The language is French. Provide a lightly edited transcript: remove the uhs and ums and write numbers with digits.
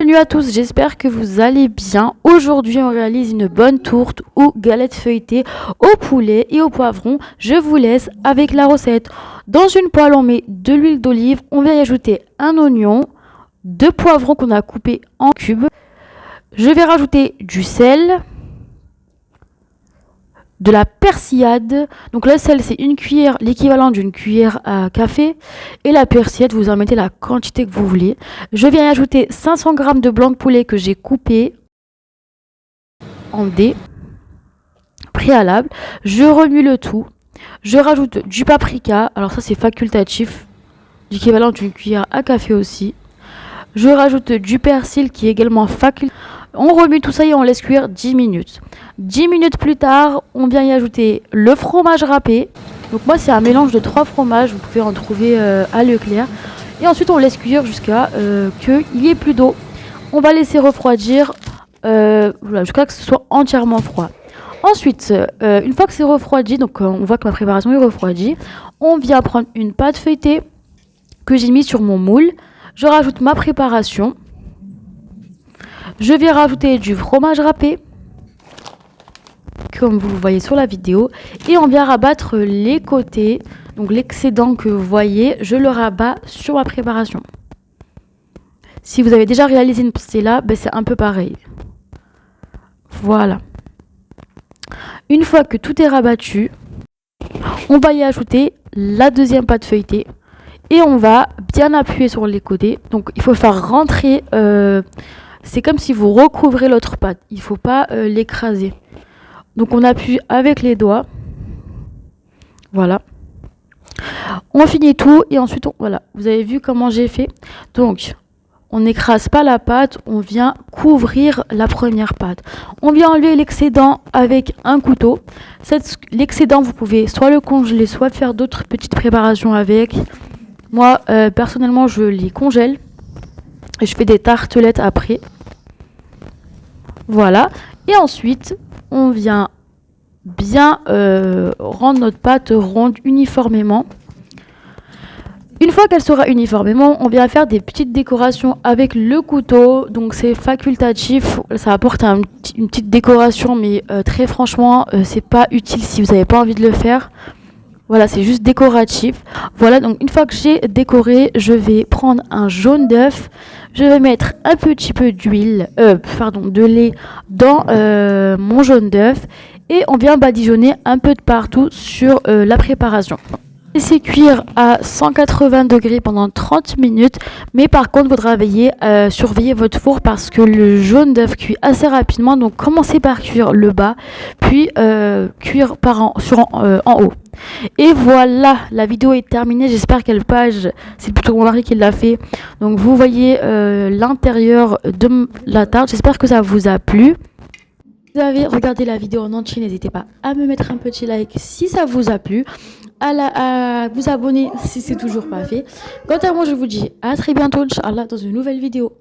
Bienvenue à tous, j'espère que vous allez bien. Aujourd'hui, on réalise une bonne tourte ou galette feuilletée au poulet et au poivron. Je vous laisse avec la recette. Dans une poêle, on met de l'huile d'olive. On va y ajouter un oignon, deux poivrons qu'on a coupés en cubes. Je vais rajouter du sel, de la persillade. Donc le sel, c'est une cuillère, l'équivalent d'une cuillère à café. Et la persillade, vous en mettez la quantité que vous voulez. Je viens y ajouter 500 g de blanc de poulet que j'ai coupé en dés préalable. Je remue le tout. Je rajoute du paprika. Alors ça, c'est facultatif, l'équivalent d'une cuillère à café aussi. Je rajoute du persil qui est également facultatif. On remue tout ça et on laisse cuire 10 minutes. 10 minutes plus tard, on vient y ajouter le fromage râpé. Donc moi, c'est un mélange de 3 fromages. Vous pouvez en trouver à Leclerc. Et ensuite, on laisse cuire jusqu'à qu'il n'y ait plus d'eau. On va laisser refroidir jusqu'à ce que ce soit entièrement froid. Ensuite, une fois que c'est refroidi, donc on voit que ma préparation est refroidie, on vient prendre une pâte feuilletée que j'ai mise sur mon moule. Je rajoute ma préparation. Je vais rajouter du fromage râpé, comme vous le voyez sur la vidéo. Et on vient rabattre les côtés. Donc l'excédent que vous voyez, je le rabats sur ma préparation. Si vous avez déjà réalisé une pastilla, c'est un peu pareil. Voilà. Une fois que tout est rabattu, on va y ajouter la deuxième pâte feuilletée. Et on va bien appuyer sur les côtés. Donc il faut faire rentrer... c'est comme si vous recouvrez l'autre pâte. Il ne faut pas l'écraser. Donc on appuie avec les doigts. Voilà. On finit tout et ensuite, voilà. Vous avez vu comment j'ai fait. Donc, on n'écrase pas la pâte. On vient couvrir la première pâte. On vient enlever l'excédent avec un couteau. L'excédent, vous pouvez soit le congeler, soit faire d'autres petites préparations avec. Moi, personnellement, je les congèle. Et je fais des tartelettes après. Voilà. Et ensuite, on vient bien rendre notre pâte ronde uniformément. Une fois qu'elle sera uniformément, on vient faire des petites décorations avec le couteau. Donc c'est facultatif, ça apporte une petite décoration, mais très franchement, c'est pas utile si vous n'avez pas envie de le faire. Voilà, c'est juste décoratif. Voilà, donc une fois que j'ai décoré, je vais prendre un jaune d'œuf. Je vais mettre un petit peu de lait dans mon jaune d'œuf. Et on vient badigeonner un peu de partout sur la préparation. Laissez cuire à 180 degrés pendant 30 minutes. Mais par contre, il faudra surveiller votre four parce que le jaune d'œuf cuit assez rapidement. Donc commencez par cuire le bas, puis cuire en haut. Et voilà, la vidéo est terminée. J'espère qu'elle page, c'est plutôt mon mari qui l'a fait. Donc vous voyez l'intérieur de la tarte. J'espère que ça vous a plu. Si vous avez regardé la vidéo en entier, n'hésitez pas à me mettre un petit like si ça vous a plu, à vous abonner si c'est toujours pas fait. Quant à moi, je vous dis à très bientôt, Inch'Allah, dans une nouvelle vidéo.